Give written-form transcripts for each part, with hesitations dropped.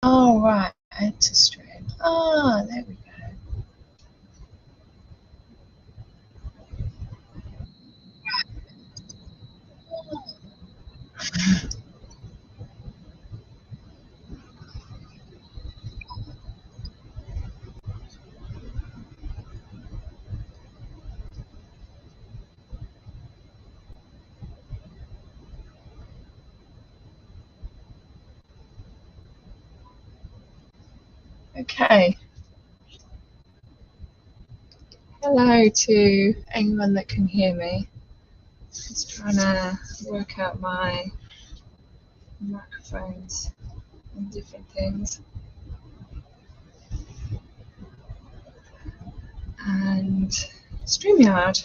Oh, right. Enter stream. Ah, there we go. Okay. Hello to anyone that can hear me. Just trying to work out my microphones and different things. And StreamYard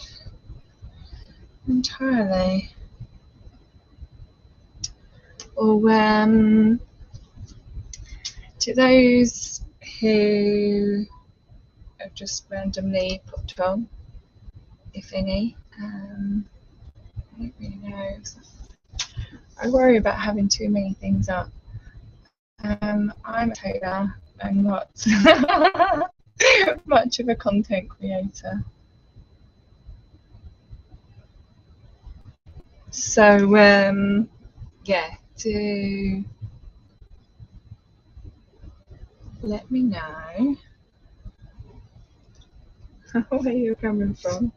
entirely. Or to those who have just randomly popped on, if any, I don't really know. I worry about having too many things up. I'm a tailor and not much of a content creator. So yeah, do let me know where you're coming from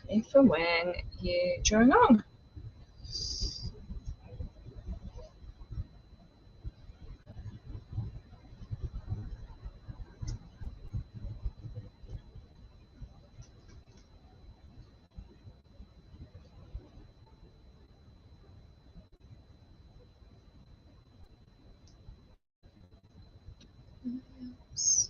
if and when you join on. Oops.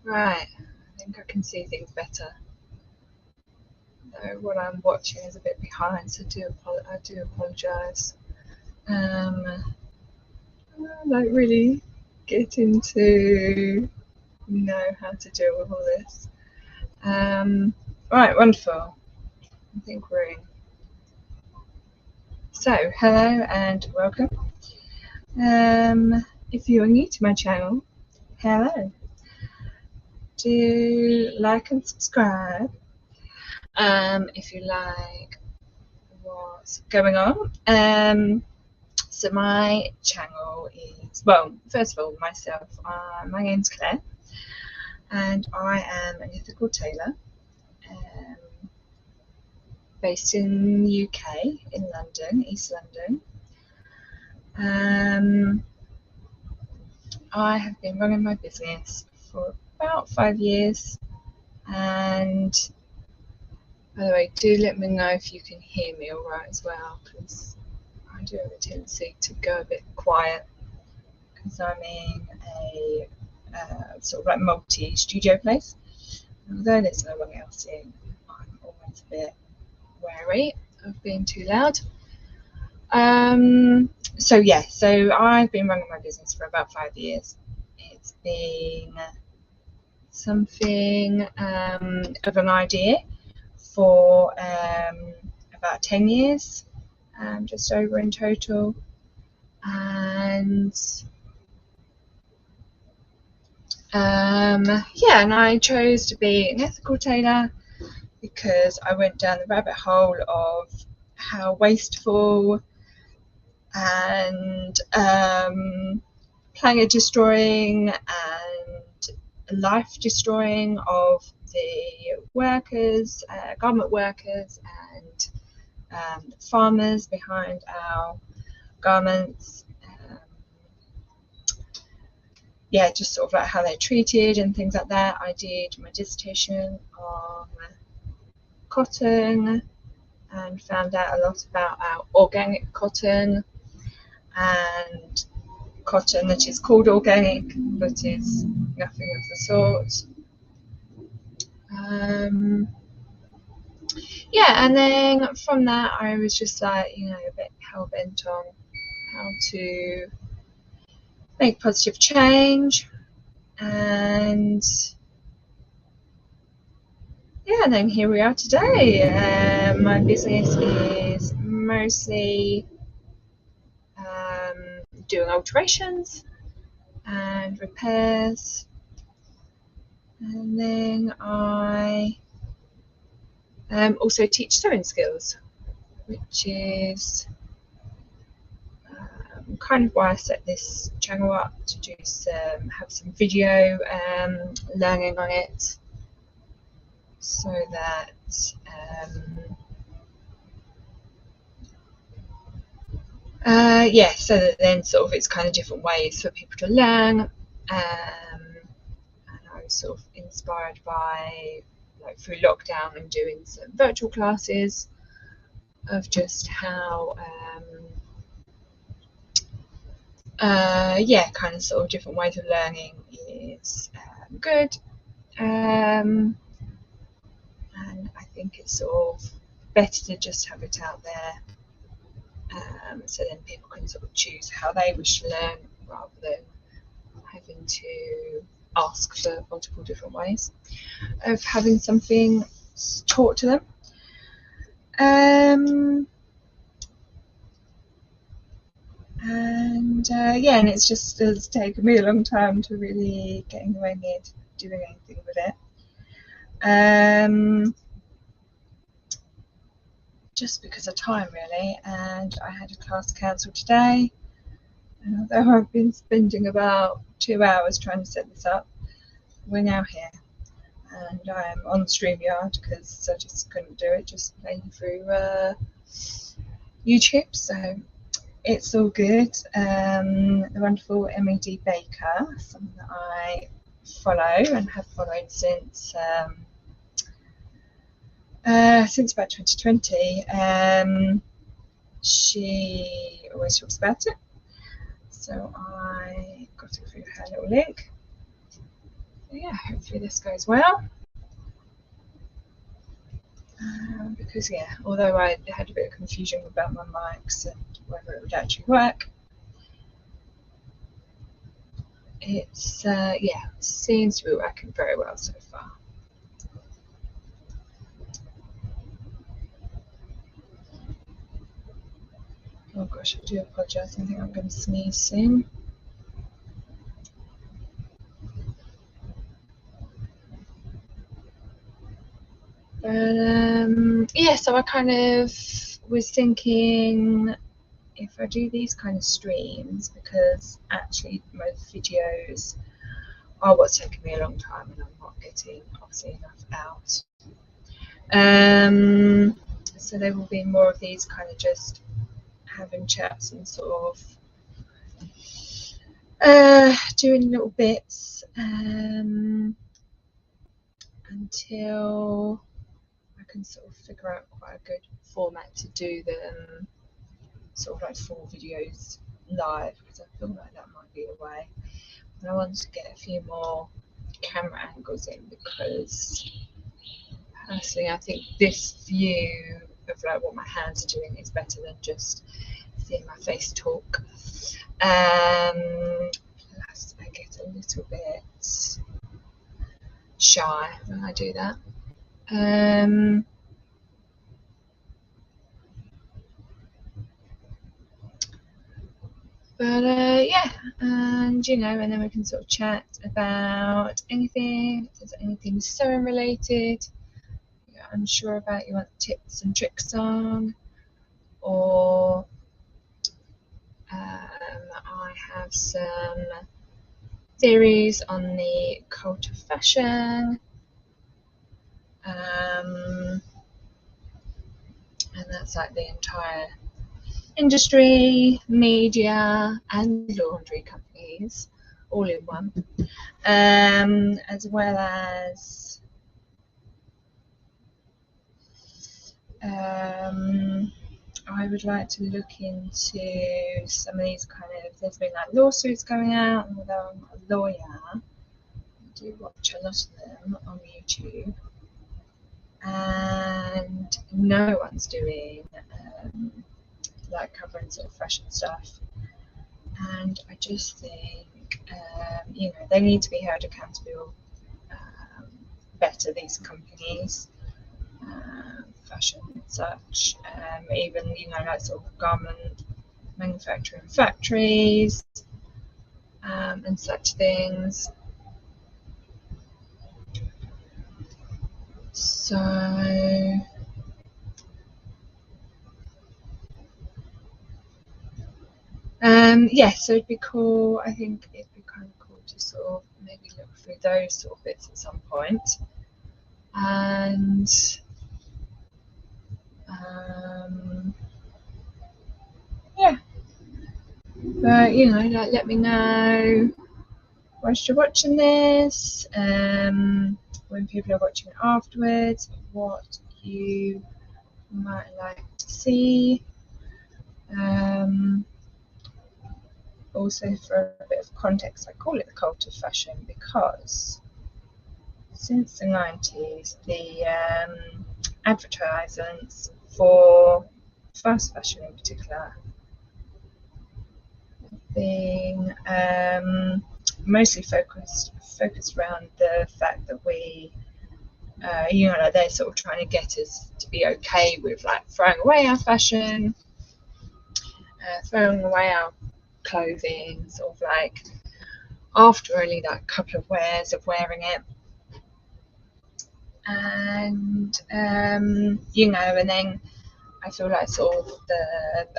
Right, I think I can see things better. Though what I'm watching is a bit behind, so I do apologise. I don't really get into how to deal with all this. Right, wonderful. I think we're in. So, hello and welcome. If you're new to my channel, hello. Do like and subscribe if you like what's going on. So my channel is, well, first of all, myself, my name's Claire, and I am an ethical tailor based in the UK, in London, East London. I have been running my business for about 5 years, and by the way, do let me know if you can hear me all right as well, because I do have a tendency to go a bit quiet because I'm in a sort of like multi-studio place. Although there's no one else in, I'm always a bit wary of being too loud. So I've been running my business for about 5 years, it's been something of an idea for about 10 years, just over in total. And yeah, and I chose to be an ethical tailor because I went down the rabbit hole of how wasteful and planet destroying and life destroying of the workers, garment workers, and farmers behind our garments. Yeah, just sort of like how they're treated and things like that. I did my dissertation on cotton and found out a lot about our organic cotton and cotton that is called organic but is nothing of the sort. Yeah, and then from that I was just like, a bit hell-bent on how to make positive change. And yeah, and then here we are today. My business is mostly doing alterations and repairs, and then I also teach sewing skills, which is kind of why I set this channel up, to just have some video learning on it, so that so that then sort of it's kind of different ways for people to learn. And I was sort of inspired by, like, through lockdown and doing some virtual classes, of just how kind of sort of different ways of learning is good. And I think it's sort of better to just have it out there, so then people can sort of choose how they wish to learn, rather than having to ask for multiple different ways of having something taught to them. And and it's taken me a long time to really get anywhere near to doing anything with it. Just because of time, really. And I had a class cancelled today, and although I've been spending about 2 hours trying to set this up, we're now here, and I am on StreamYard because I just couldn't do it just playing through YouTube. So it's all good. The wonderful MED Baker, someone that I follow and have followed since about 2020. She always talks about it, so I got it through her little link. So yeah, hopefully this goes well. Because although I had a bit of confusion about my mics and whether it would actually work, it seems to be working very well so far. Oh gosh, I do apologise. I think I'm going to sneeze soon. But so I kind of was thinking, if I do these kind of streams, because actually most videos are what's taken me a long time and I'm not getting obviously enough out. So there will be more of these kind of just having chats and sort of doing little bits until I can sort of figure out quite a good format to do them, sort of like 4 videos live, because I feel like that might be the way. And I want to get a few more camera angles in, because personally I think this view of like what my hands are doing is better than just seeing my face talk. Plus, get a little bit shy when I do that. But yeah, and you know, and then we can sort of chat about anything. If there's anything sewing related you're unsure about, you want tips and tricks on, or I have some theories on the cult of fashion, and that's like the entire industry, media, and laundry companies all in one, as well as I would like to look into some of these kind of, there's been like lawsuits going out, and although I'm not a lawyer, I do watch a lot of them on YouTube, and no one's doing like covering sort of fashion stuff, and I just think you know, they need to be held accountable better, these companies, fashion and such, even, you know, like sort of garment manufacturing factories and such things. So yeah, so it'd be cool, I think it'd be kind of cool to sort of maybe look through those sort of bits at some point. And yeah, but you know, like, let me know whilst you're watching this, when people are watching it afterwards, what you might like to see. Also, for a bit of context, I call it the cult of fashion because since the 90s, the advertisements for fast fashion in particular have been mostly focused around the fact that we, you know, they're sort of trying to get us to be okay with like throwing away our fashion, throwing away our clothing, sort of like after only that couple of wears of wearing it. And you know, and then I feel like sort of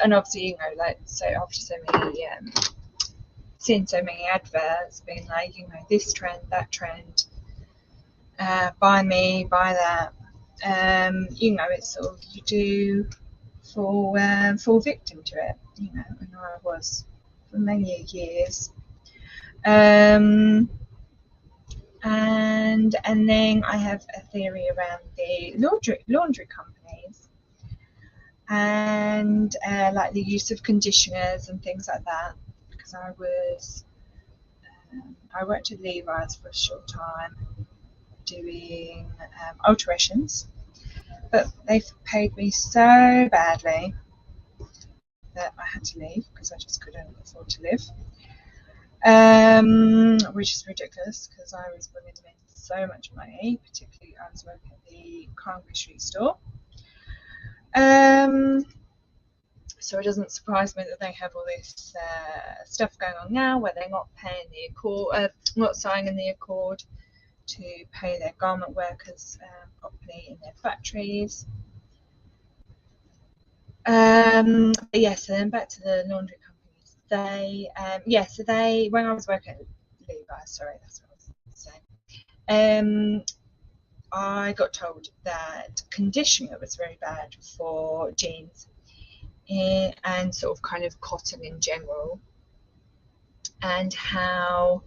and obviously, you know, like, so after so many seeing so many adverts being like, you know, this trend, that trend, buy me, buy that, you know, it's sort of, you do fall victim to it, you know, and I was for many years. And then I have a theory around the laundry companies, and like the use of conditioners and things like that, because I worked at Levi's for a short time doing alterations, but they paid me so badly that I had to leave because I just couldn't afford to live, which is ridiculous because I was bringing them in so much money, particularly I was working at the Carnby Street store. So it doesn't surprise me that they have all this stuff going on now where they're not paying the accord, not signing the accord to pay their garment workers properly in their factories. But yeah, so then back to the laundry companies. They, so they, when I was working at Levi's, sorry, that's what I was saying, I got told that conditioner was very bad for jeans and sort of kind of cotton in general, and how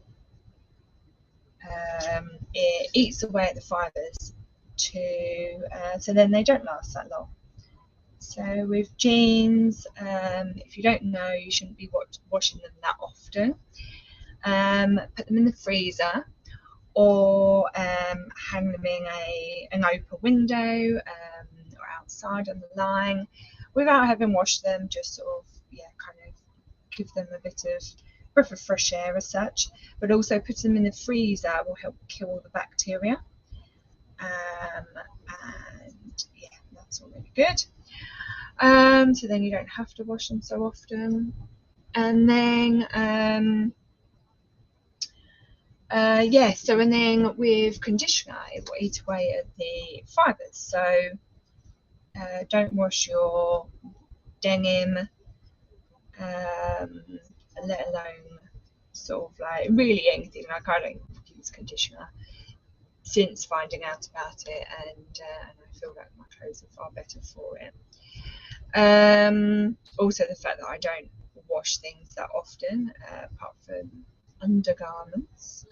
it eats away at the fibres so then they don't last that long. So with jeans, if you don't know, you shouldn't be washing them that often. Put them in the freezer, or hang them in an open window or outside on the line without having washed them. Just sort of, yeah, kind of give them a bit of breath of fresh air as such, but also put them in the freezer will help kill all the bacteria. And yeah, that's all really good. So then you don't have to wash them so often. And then yeah, so and then with conditioner, it will eat away at the fibres. So don't wash your denim, let alone sort of like really anything. Like I don't use conditioner since finding out about it, and I feel like my clothes are far better for it. Also the fact that I don't wash things that often, apart from undergarments.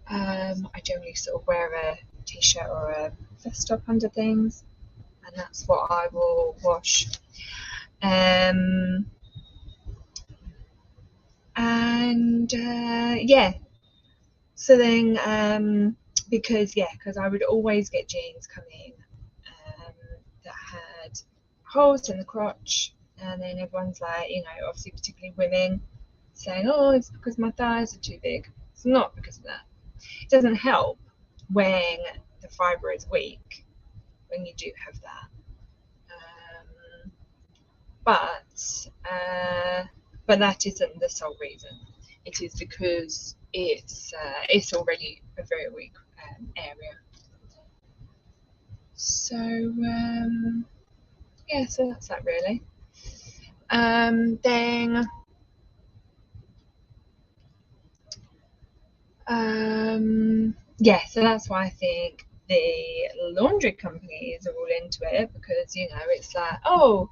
I generally sort of wear a t-shirt or a vest top under things, and that's what I will wash. And yeah, so then because I would always get jeans coming that had holes in the crotch, and then everyone's like, obviously particularly women saying, oh, it's because my thighs are too big. It's not because of that. It doesn't help when the fibre is weak, when you do have that. But that isn't the sole reason. It is because it's already a very weak area. So yeah, so that's that really. Then yeah, so that's why I think the laundry companies are all into it, because it's like, oh,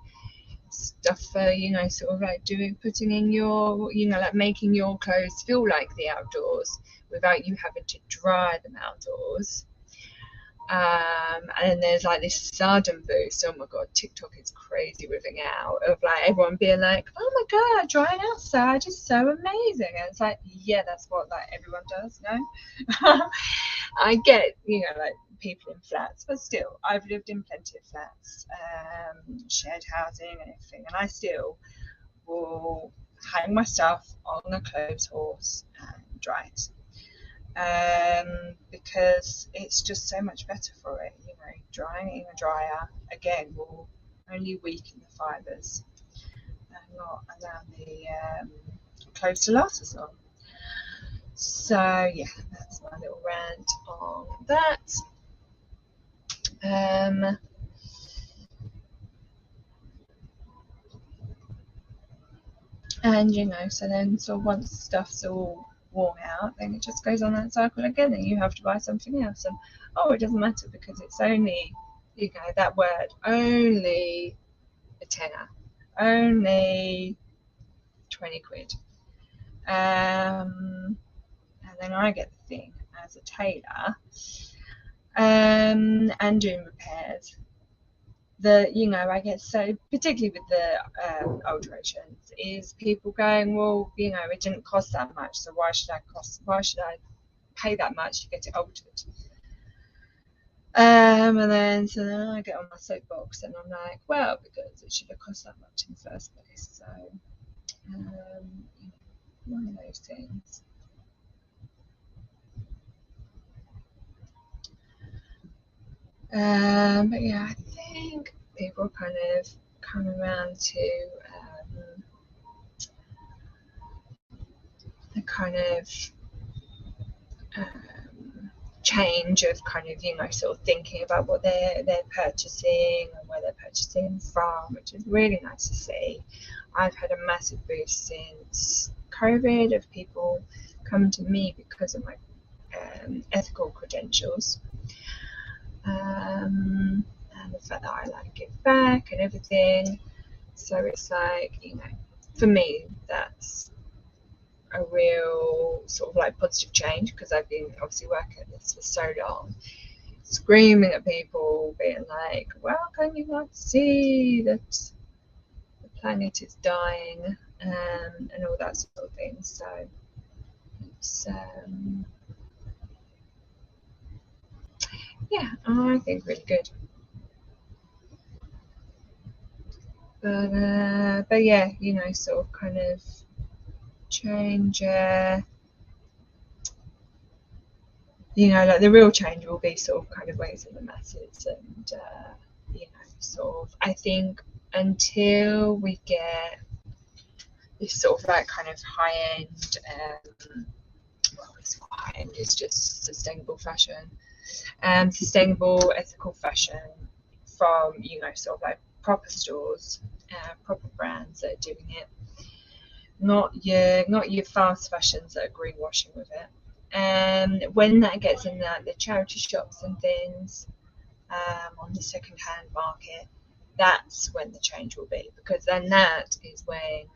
stuff for sort of like putting in your like making your clothes feel like the outdoors without you having to dry them outdoors. And then there's like this sudden boost. Oh my god, TikTok is crazy whipping out of like everyone being like, oh my god, drying outside is so amazing. And it's like, yeah, that's what like everyone does, no? I get like people in flats, but still I've lived in plenty of flats, shared housing and everything, and I still will hang my stuff on a clothes horse and dry it. Because it's just so much better for it. Drying it in a dryer again will only weaken the fibres and not allow the clothes to last as long. So yeah, that's my little rant on that. And so then once stuff's all worn out, then it just goes on that cycle again, and you have to buy something else. And it doesn't matter, because it's only that word, only a tenner, only 20 quid. And then I get the thing as a tailor, and doing repairs, I get so, particularly with the alterations, is people going, well, it didn't cost that much, so why should I pay that much to get it altered? And then I get on my soapbox and I'm like, well, because it should have cost that much in the first place. So one of those things. But yeah, I think people kind of come around to the kind of change of kind of sort of thinking about what they're purchasing and where they're purchasing from, which is really nice to see. I've had a massive boost since COVID of people coming to me because of my ethical credentials, and the fact that I like give back and everything. So it's like, for me, that's a real sort of like positive change, because I've been obviously working at this for so long, screaming at people, being like, well, can you not see that the planet is dying, and all that sort of thing. So it's yeah, I think really good. But yeah, sort of kind of change, you know, like the real change will be sort of kind of raising the masses and, you know, sort of, I think until we get this sort of like kind of high end, well, it's not high end, it's just sustainable fashion, sustainable ethical fashion from, you know, sort of like proper stores, proper brands that are doing it, not your fast fashions that are greenwashing with it. And when that gets in the charity shops and things, on the second-hand market, that's when the change will be, because then that is when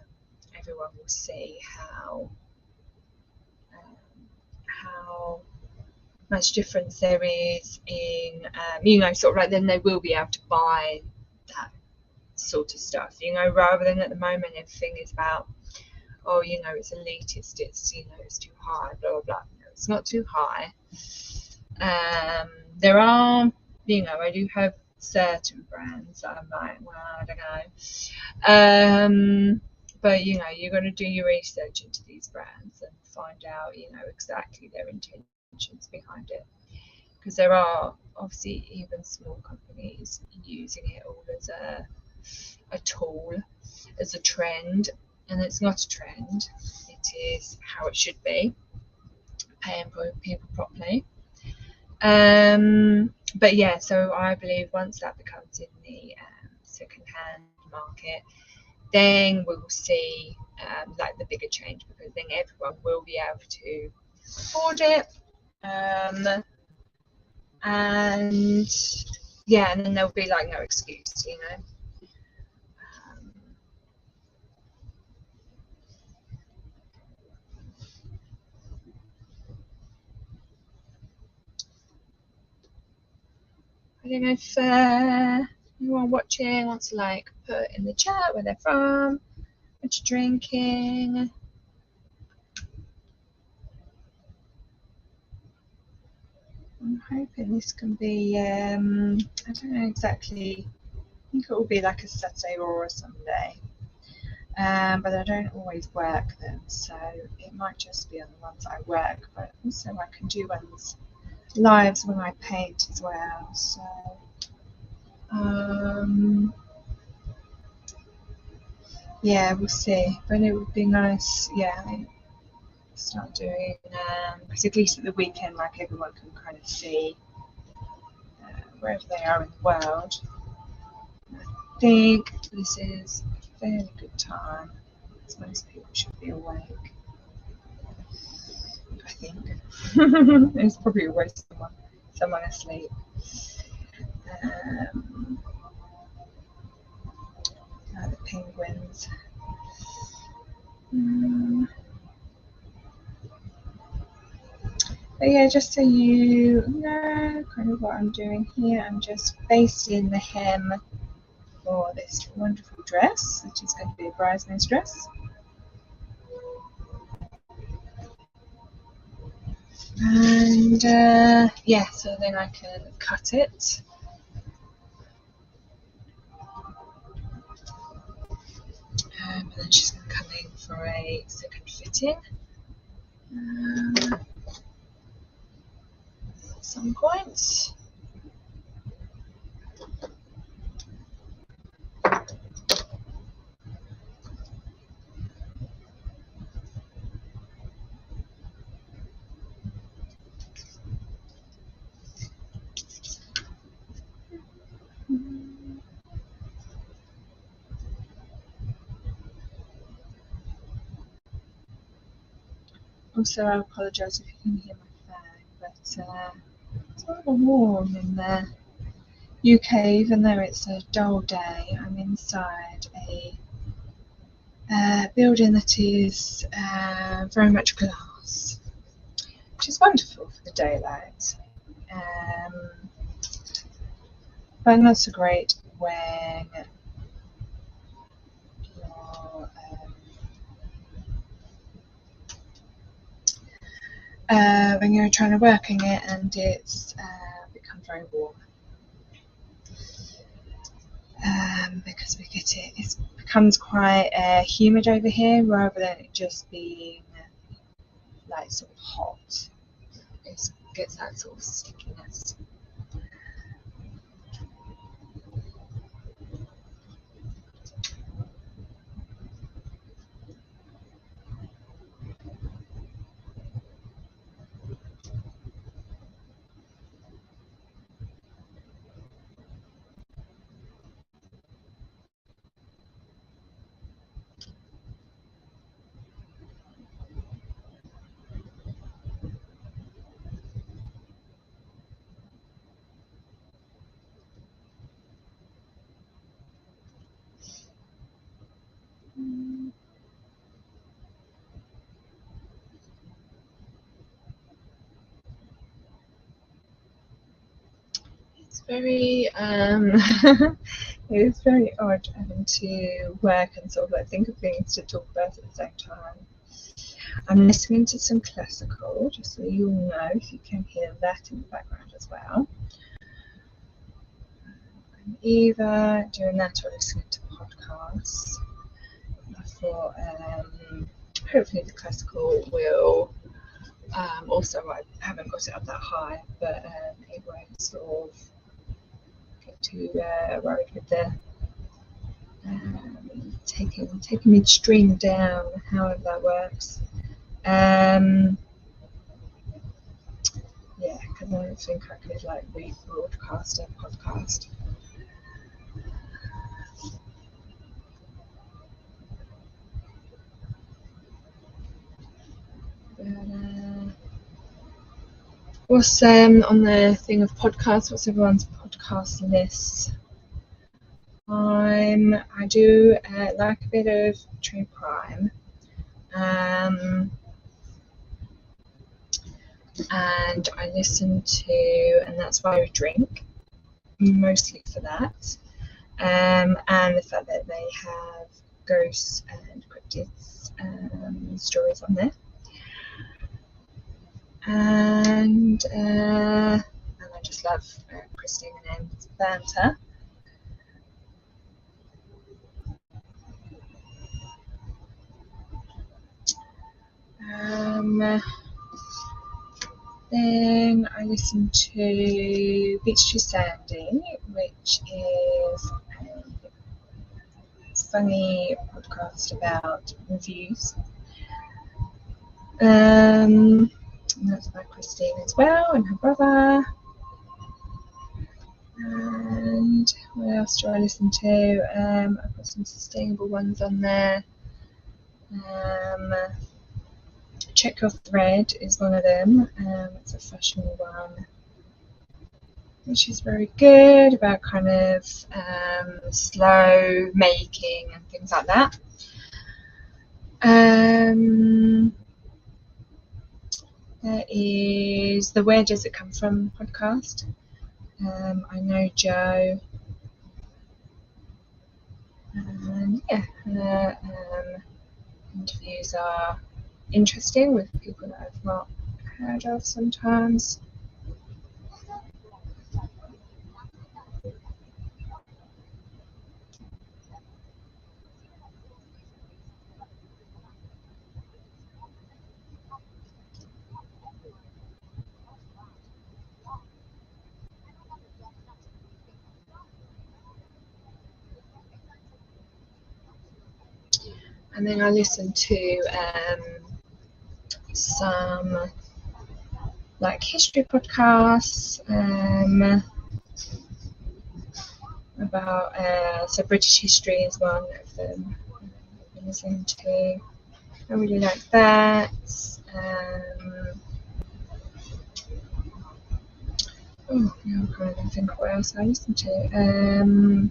everyone will see how much difference there is in, you know, sort of like, then they will be able to buy that sort of stuff, you know, rather than at the moment everything is about, oh, you know, it's elitist, it's, you know, it's too high, blah blah blah. No, it's not too high. There are, you know, I do have certain brands that I'm like, well, I don't know, but you know, you're going to do your research into these brands and find out, you know, exactly their intentions behind it, because there are obviously even small companies using it all as a tool, as a trend, and it's not a trend, it is how it should be, paying people properly. But yeah, so I believe once that becomes in the second-hand market, then we will see like the bigger change, because then everyone will be able to afford it, and yeah, and then there'll be like no excuse, you know. I don't know if anyone watching wants to like put in the chat where they're from, what you're drinking. I'm hoping this can be, I don't know exactly, I think it will be like a Saturday or a Sunday, but I don't always work them, so it might just be on the ones I work, but also I can do ones lives when I paint as well, so yeah, we'll see, but it would be nice, yeah, start doing, because at least at the weekend, like, everyone can kind of see wherever they are in the world. I think this is a fairly good time, because most people should be awake, I think. There's probably always someone asleep. The penguins. But yeah, just so you know kind of what I'm doing here, I'm just basting the hem for this wonderful dress, which is going to be a bridesmaid's dress. And yeah, so then I can cut it. And then she's going to come in for a second fitting at some point. Also, I apologise if you can hear my fan, but it's rather warm in the UK, even though it's a dull day. I'm inside a building that is very much glass, which is wonderful for the daylight, but not so great when you're trying to work in it and it's become very warm. because it becomes quite humid over here rather than it just being like sort of hot. It gets that sort of stickiness. It's very it's very odd having to work and sort of like think of things to talk about at the same time. I'm listening to some classical, just so you all know, if you can hear that in the background as well. I'm either doing that or listening to podcasts. I thought hopefully the classical will also, I haven't got it up that high, but it won't sort of get too worried with the taking midstream down, however that works. Yeah, because I don't think I could like rebroadcast a podcast. But, what's on the thing of podcasts? What's everyone's podcast list? I do like a bit of true crime, and I listen to, and that's why I drink, mostly for that, and the fact that they have ghosts and cryptids stories on there, and I just love Christine and Em's banter. Then I listen to Beach Too Sandy, which is a funny podcast about reviews. And that's by Christine as well, and her brother. And what else do I listen to? I've got some sustainable ones on there. Check Your Thread is one of them. It's a fashion one, which is very good, about kind of slow making and things like that. There is the Where Does It Come From podcast. I Know Joe. And yeah, interviews are interesting with people that I've not heard of sometimes. And then I listen to some like history podcasts about so British history is one of them I've been listening to. I really like that. Oh, now I'm trying to think what else I listen to.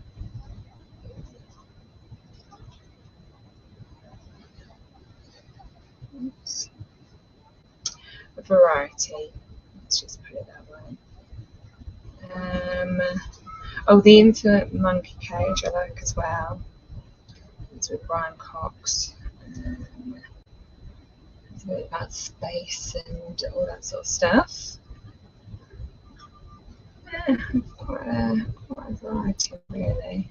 A variety. Let's just put it that way. Oh, The Infinite Monkey Cage I like as well. It's with Brian Cox. It's a bit about space and all that sort of stuff. Yeah, quite a variety really.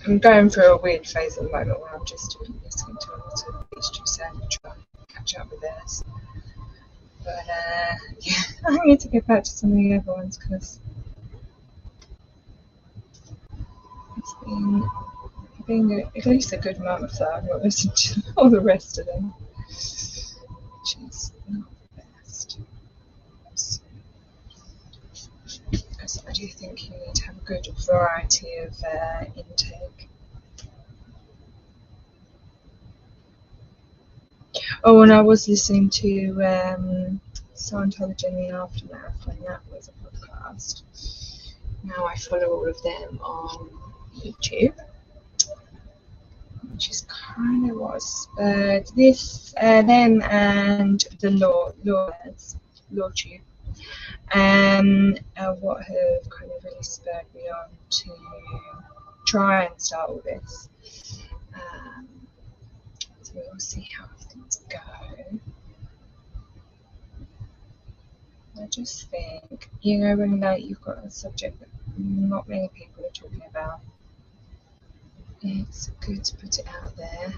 I'm going through a weird phase at the moment where I'm just listening to a lot of History Sound and trying to catch up with theirs. But yeah, I need to get back to some of the other ones because it's been at least a good month that I've not listened to all the rest of them, which is not the best. So, because I do think you need to have a good variety of intake. Oh, and I was listening to Scientology in the Aftermath when that was a podcast. Now I follow all of them on YouTube, which is kind of what spurred this, them and the lawyers, LawTube, what have kind of really spurred me on to try and start all this. So we'll see how things go. I just think, when you've got a subject that not many people are talking about, it's good to put it out there.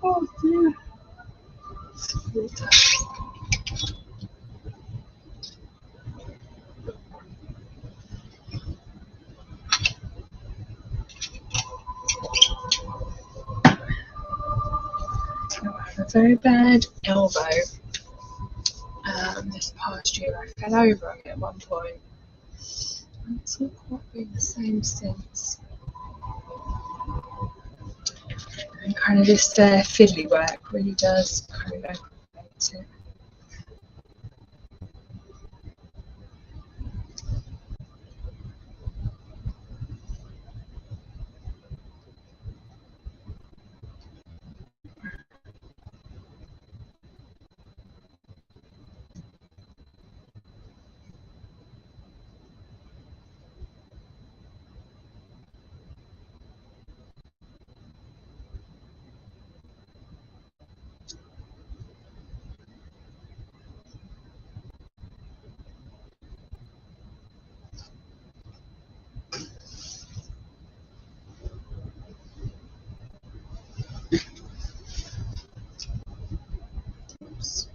Oh dear. I have a very bad elbow. This past year I fell over it at one point. It's not quite been the same since. And kind of this fiddly work really does kind of aggravate it. Oops.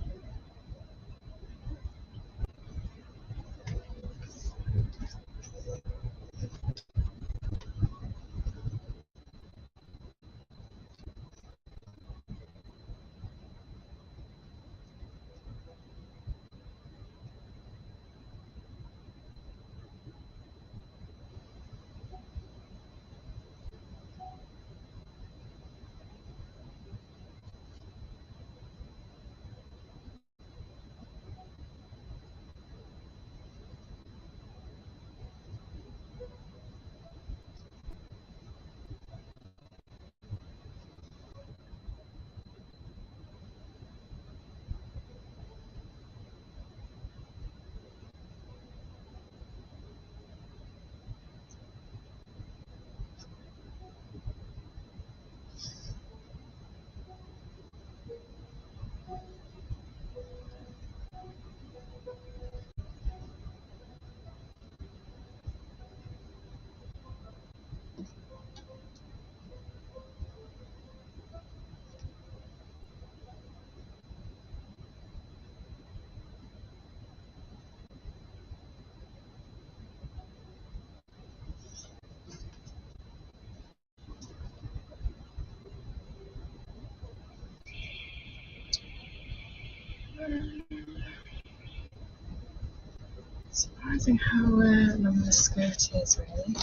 Surprising how long the skirt is, really.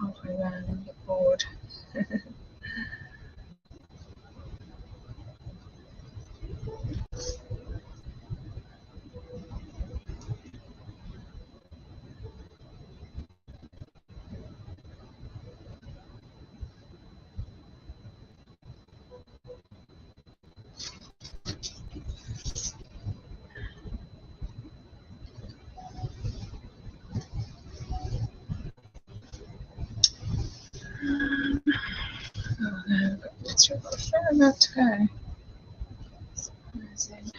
Halfway around and get bored. still got a fair amount to go. Surprising.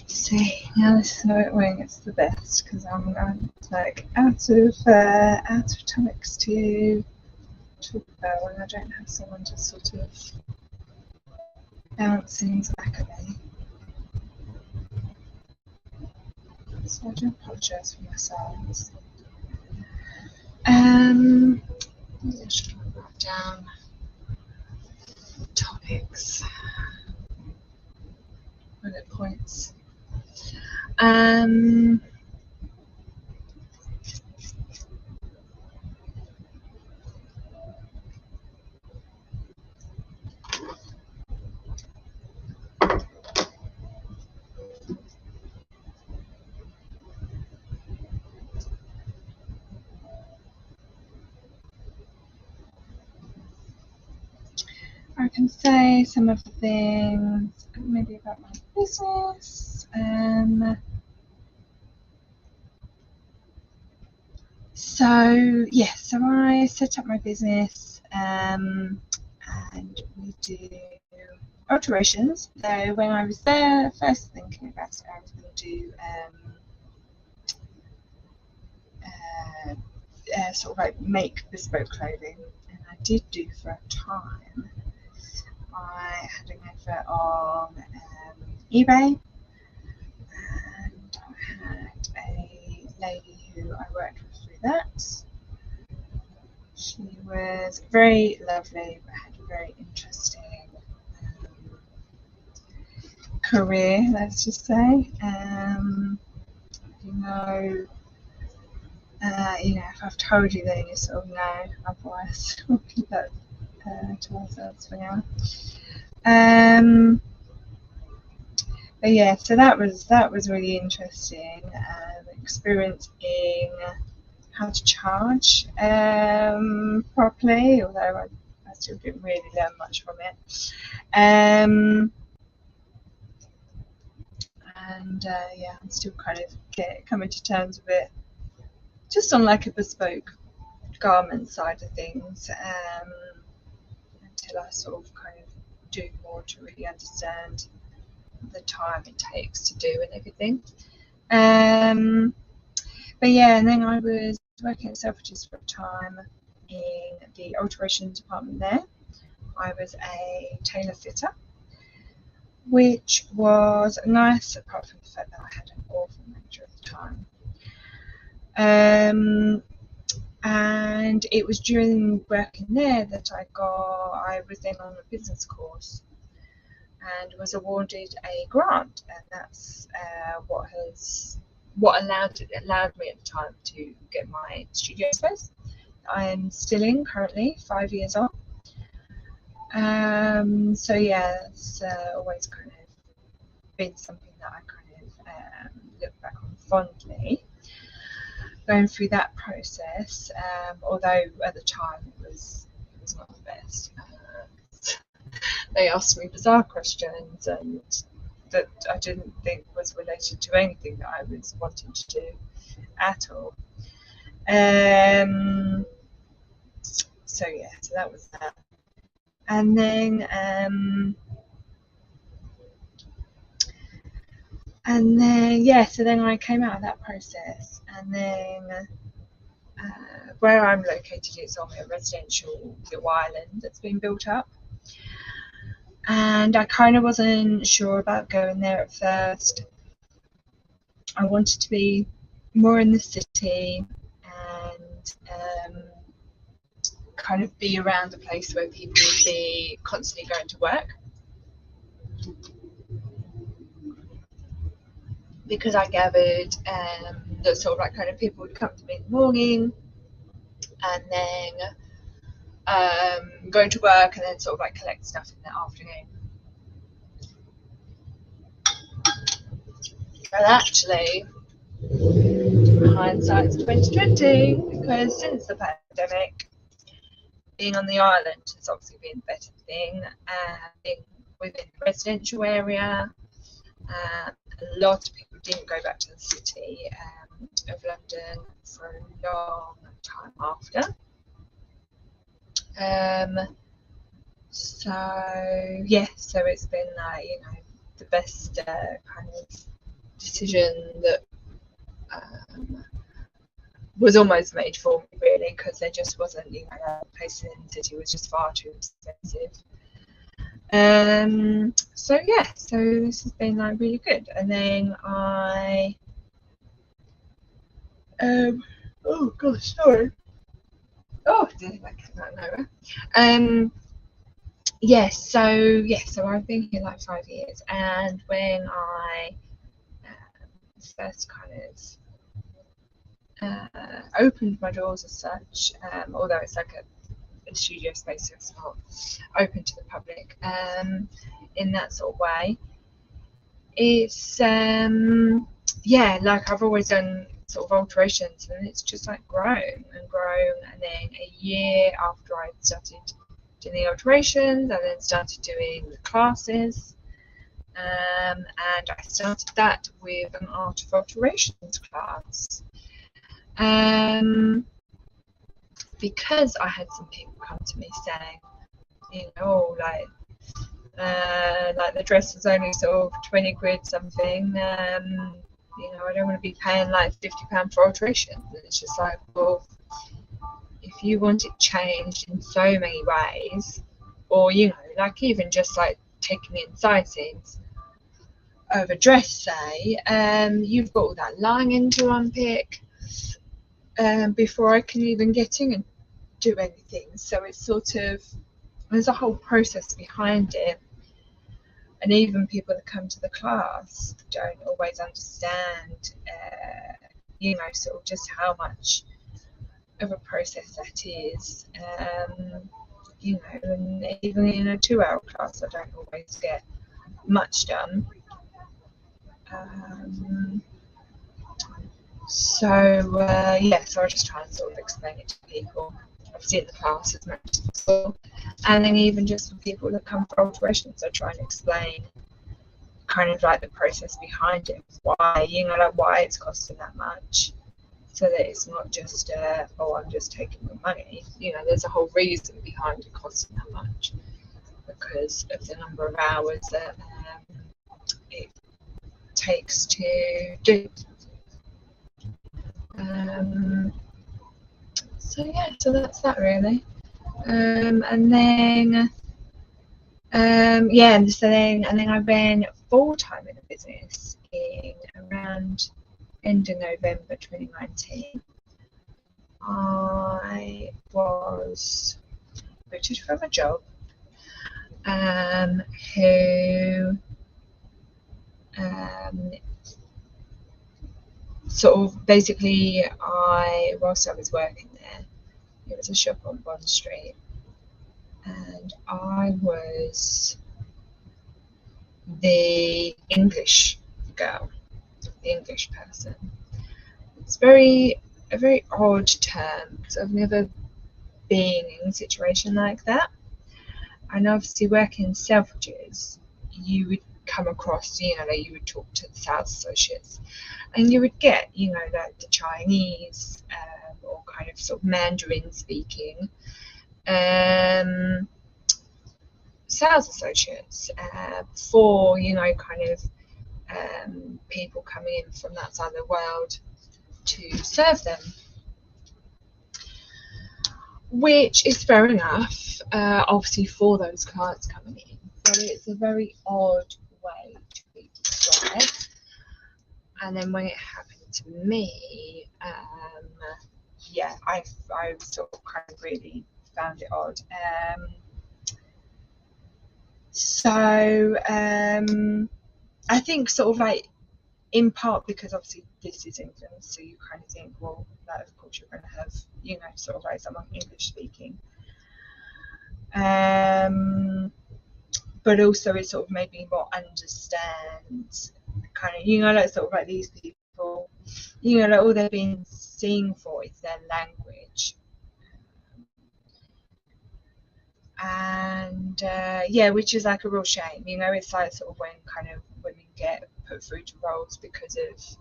See, now this is when it's the best, because I'm like out of topics to talk about when I don't have someone to sort of bounce things back at me. So I do apologise for my silence. I should write down topics, bullet points. I can say some of the things maybe about my business. So I set up my business, and we do alterations. So when I was there, first thinking about it, I was going to do sort of like make bespoke clothing, and I did do for a time. I had an advert on eBay, and I had a lady who I worked with through that. She was very lovely, but had a very interesting career, let's just say. If I've told you, then you sort of know. Otherwise, we'll keep that to ourselves for now. But yeah, so that was really interesting. Experiencing how to charge properly, although I still didn't really learn much from it. I'm still kind of coming to terms with it, just on like a bespoke garment side of things, until I sort of kind of do more to really understand the time it takes to do and everything. But yeah, and then I was working at Selfridges for a time in the alteration department there. I was a tailor fitter, which was nice, apart from the fact that I had an awful manager at the time. And it was during working there that I was then on a business course and was awarded a grant, and that's what allowed me at the time to get my studio space. I'm still in currently, 5 years on. So yeah, it's always kind of been something that I kind of look back on fondly, going through that process, although at the time it was not the best. They asked me bizarre questions, and that I didn't think was related to anything that I was wanting to do at all. So yeah, so that was that. And then yeah, so then I came out of that process, and then where I'm located, it's on a residential little island that's been built up, and I kind of wasn't sure about going there at first. I wanted to be more in the city and kind of be around a place where people would be constantly going to work, because I gathered that sort of like kind of people would come to me in the morning and then go to work and then sort of like collect stuff in the afternoon. And actually, hindsight's 2020, because since the pandemic, being on the island has obviously been a better thing. Being within the residential area, a lot of people didn't go back to the city of London for a long time after. So yeah, so it's been the best kind of decision that was almost made for me, really, because there just wasn't, a place in the city was just far too expensive. So yeah, so this has been like really good. And then I oh gosh, sorry. Oh, I didn't like that nowhere. Yes, so I've been here like 5 years, and when I first kind of opened my doors as such, although it's like a studio space, so it's not open to the public in that sort of way. It's like I've always done sort of alterations, and it's just like grown and grown. And then a year after I started doing the alterations, I then started doing the classes, and I started that with an art of alterations class, because I had some people come to me saying, like the dress was only sort of 20 quid something. I don't want to be paying like £50 for alterations. And it's just like, well, if you want it changed in so many ways, or like even just like taking in sizings of a dress, say, you've got all that lining to unpick before I can even get in and do anything. So it's sort of, there's a whole process behind it, and even people that come to the class don't always understand sort of just how much of a process that is. And even in a 2-hour class I don't always get much done. So I just try and sort of explain it to people, obviously in the class as much as possible, and then even just for people that come for alterations, I try and explain kind of like the process behind it, why why it's costing that much, so that it's not just I'm just taking the money. There's a whole reason behind it costing that much, because of the number of hours that it takes to do. So that's that really. And then and then I ran full-time in the business in around end of November 2019. I was booted from a job who sort of basically, whilst I was working there, it was a shop on Bond Street, and I was the English girl, the English person. It's a very odd term, because I've never been in a situation like that. And obviously, working in Selfridges, you would come across, you know, like you would talk to the sales associates, and you would get, you know, like the Chinese or kind of sort of Mandarin speaking sales associates for, you know, kind of people coming in from that side of the world to serve them, which is fair enough, obviously for those clients coming in, but it's a very odd way to be described. And then when it happened to me, yeah, I sort of kind of really found it odd. So I think sort of like, in part because obviously this is England, so you kind of think, well, that of course you're going to have, you know, sort of like someone English speaking. But also it sort of made me more understand kind of, you know, like sort of like these people, you know, like all they've been seen for is their language. And yeah, which is like a real shame, you know. It's like sort of when kind of women get put through to roles because of,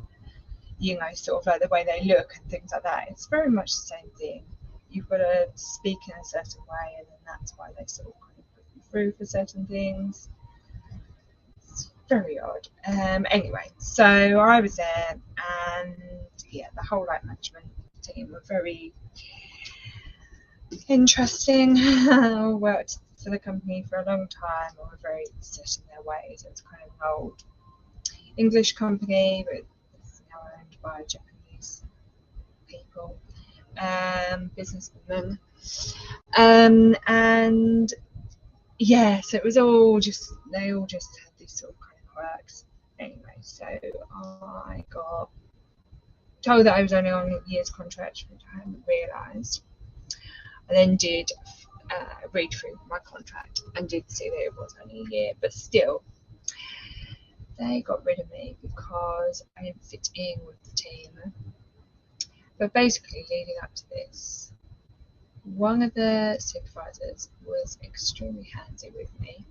you know, sort of like the way they look and things like that. It's very much the same thing. You've got to speak in a certain way, and then that's why they sort of kind of put you through for certain things. It's very odd. Anyway, so I was there, and yeah, the whole like management team were very interesting. Worked for the company for a long time, or were very set in their ways. It was kind of an old English company, but it's now owned by Japanese people, businesswomen, and yeah, so it was all just, they all just had these sort of kind of quirks. Anyway, so I got told that I was only on a year's contract, which I hadn't realised. I then did read through my contract and did see that it was only a year, but still, they got rid of me because I didn't fit in with the team. But basically, leading up to this, one of the supervisors was extremely handsy with me,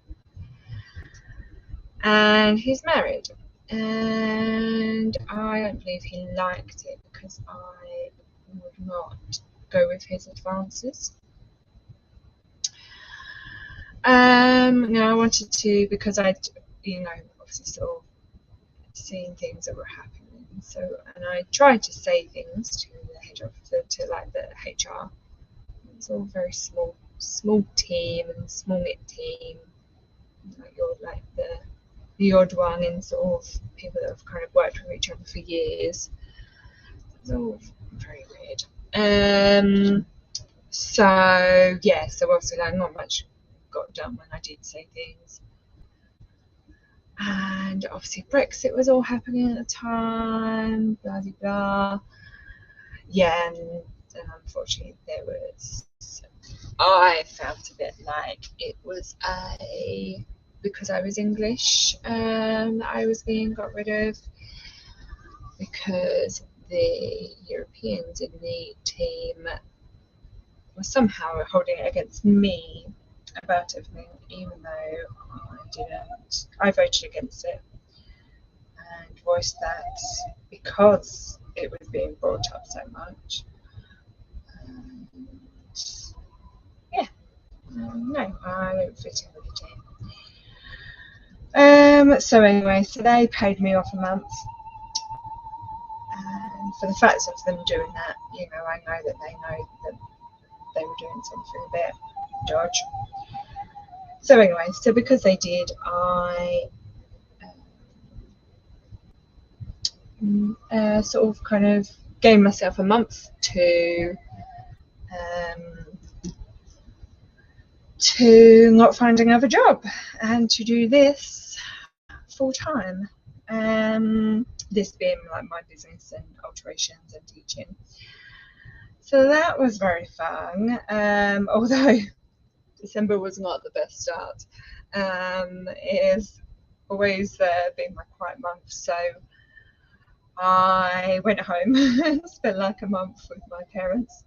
and he's married, and I don't believe he liked it because I would not go with his advances. Now I wanted to, because I'd, you know, obviously sort of seen things that were happening, so, and I tried to say things to the head officer, to like the HR. It's all very small team and small knit team. Like you're like the odd one in sort of people that have kind of worked with each other for years. It's all very weird. So yeah, so obviously like not much got done when I did say things. And obviously Brexit was all happening at the time, blah blah blah. Yeah, and unfortunately there was, I felt a bit like it was because I was English, that I was being got rid of, because the Europeans in the team were somehow holding it against me about everything, even though I didn't. I voted against it and voiced that because it was being brought up so much. And yeah, no, I don't fit in with the team. So anyway, so they paid me off a month, and for the fact of them doing that, you know, I know that they know that they were doing something a bit dodge. So anyway, so because they did, I sort of kind of gave myself a month to not find another job and to do this full time. This being like my business and alterations and teaching. So that was very fun. Although December was not the best start. It has always been my quiet month, so I went home and spent like a month with my parents,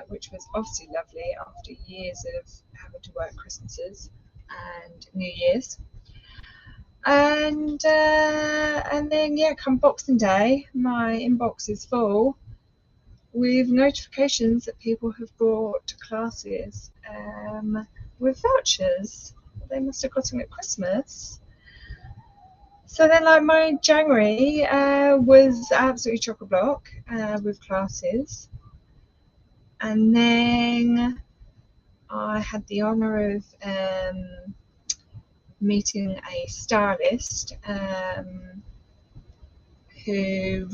which was obviously lovely after years of having to work Christmases and New Year's. And then yeah, come Boxing Day, my inbox is full with notifications that people have brought classes with vouchers. They must have got them at Christmas. So then, like, my January was absolutely chock-a-block with classes. And then I had the honour of meeting a stylist who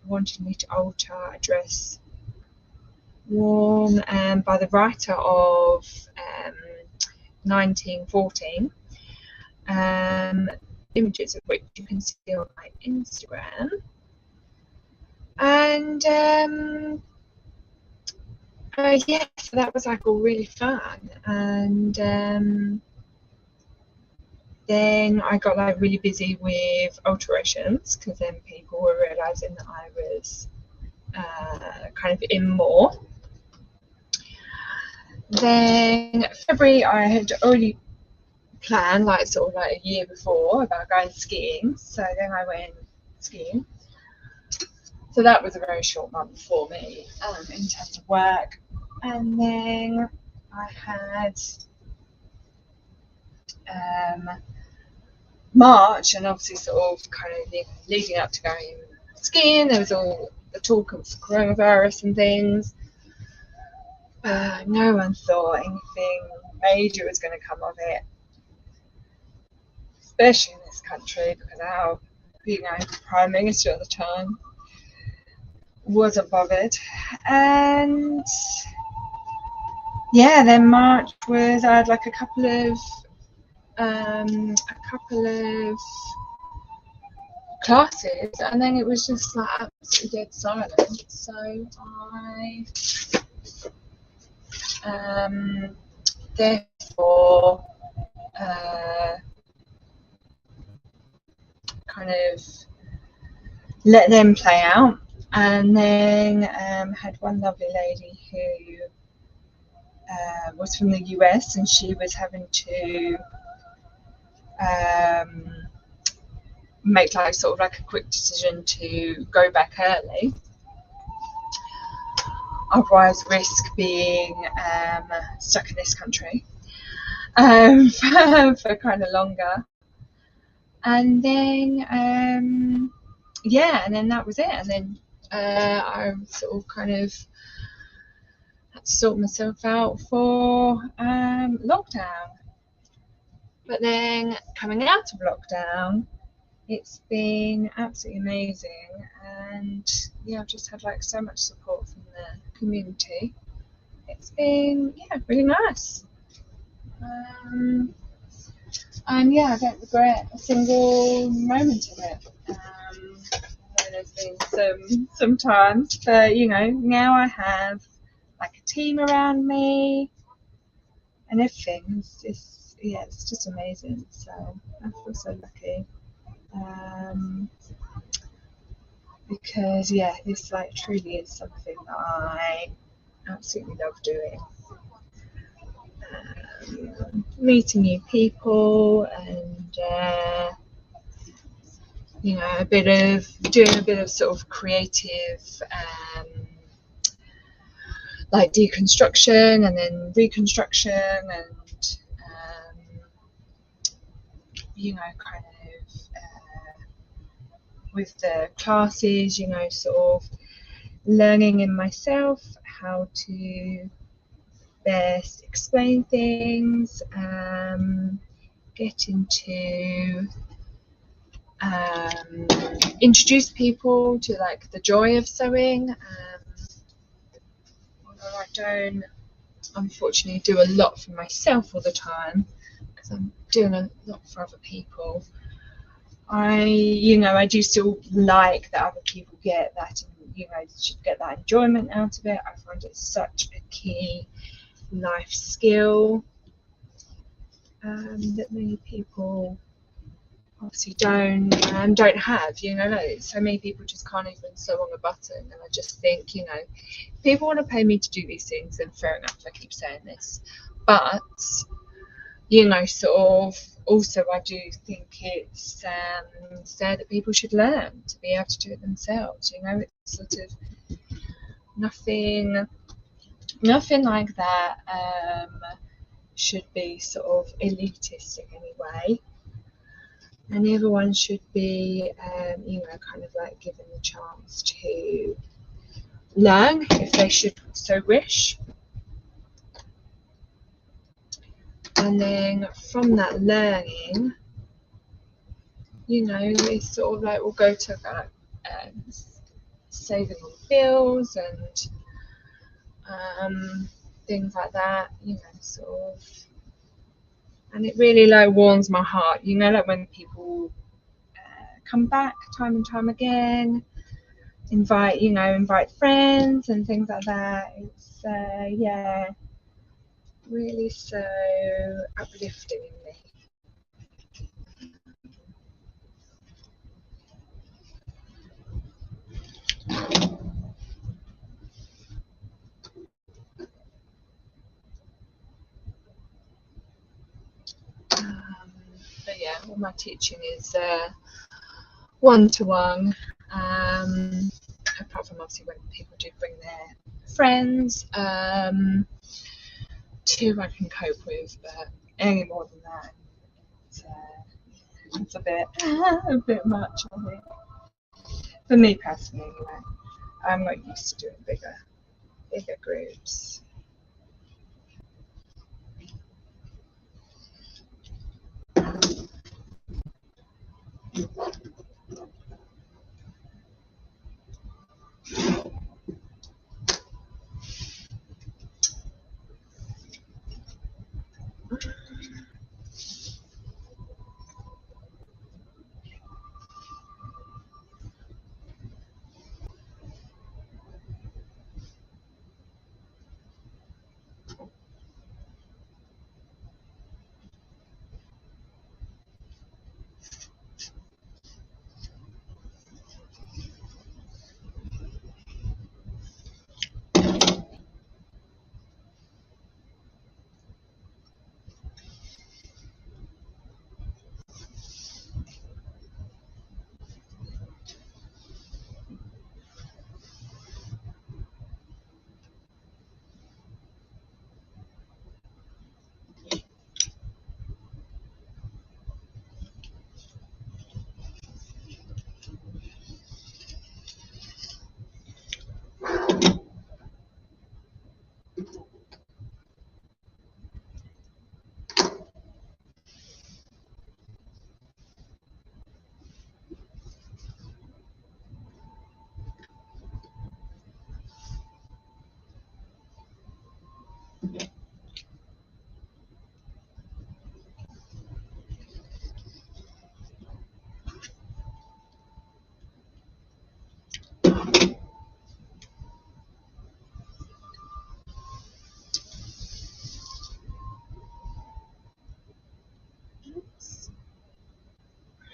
wanted me to alter a dress worn by the writer of 1914, images of which you can see on my Instagram. And yeah, so that was like all really fun. And then I got like really busy with alterations, because then people were realizing that I was kind of in more. Then February, I had already planned, like sort of like a year before, about going skiing. So then I went skiing. So that was a very short month for me in terms of work. And then I had March, and obviously sort of kind of leading up to going skiing, there was all the talk of coronavirus and things. No one thought anything major was going to come of it, especially in this country, because our, Prime Minister at the time wasn't bothered. And yeah, then March was, I had like a couple of classes, and then it was just like absolutely dead silent. So I therefore kind of let them play out, and then had one lovely lady who was from the US, and she was having to make like sort of like a quick decision to go back early, otherwise risk being stuck in this country for kind of longer. And then yeah, and then that was it. And then I sort of kind of had to sort myself out for lockdown. But then coming out of lockdown, it's been absolutely amazing, and yeah, I've just had like so much support from the community. It's been really nice, and yeah, I don't regret a single moment of it. There's been some times, but now I have like a team around me and everything. It's just amazing. So I feel so lucky. Because this like truly is something that I absolutely love doing. Meeting new people, and doing a bit of sort of creative like deconstruction and then reconstruction, and kind of with the classes, sort of learning in myself how to best explain things, getting to introduce people to like the joy of sewing. Although I don't unfortunately do a lot for myself all the time, because I'm doing a lot for other people, I do still like that other people get that, get that enjoyment out of it. I find it such a key life skill that many people obviously don't have. So many people just can't even sew on a button, and I just think, people want to pay me to do these things, and fair enough, I keep saying this, but you know, sort of, also I do think it's there that people should learn to be able to do it themselves. You know, it's sort of nothing like that should be sort of elitist in any way, and everyone should be you know, kind of like given the chance to learn if they should so wish. And then from that learning, you know, it's sort of like we'll go to like saving on bills and things like that, you know, sort of. And it really like warms my heart, you know, like when people come back time and time again, invite friends and things like that. It's yeah, really so uplifting in me. But yeah, all my teaching is one-to-one, apart from obviously when people do bring their friends, two I can cope with, but any more than that, it's a bit much, I think. For me personally, anyway. I'm not used to doing bigger groups.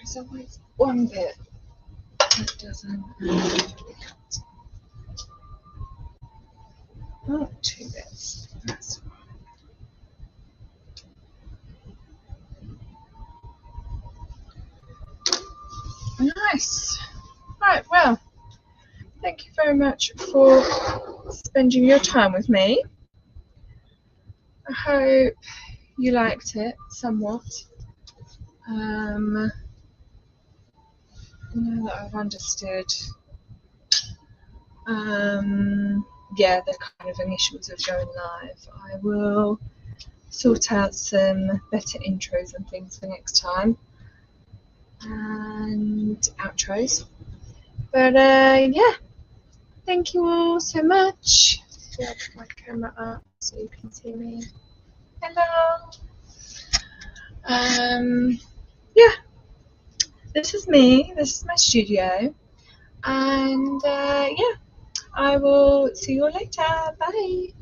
There's always one bit that doesn't. Oh, two bits. That's fine. Nice. Right, well, thank you very much for spending your time with me. I hope you liked it somewhat. Now that I've understood yeah, the kind of initials of going live, I will sort out some better intros and things for next time, and outros. But yeah, thank you all so much. I'll put my camera up so you can see me. Hello. Yeah, this is me. This is my studio, and yeah, I will see you all later. Bye.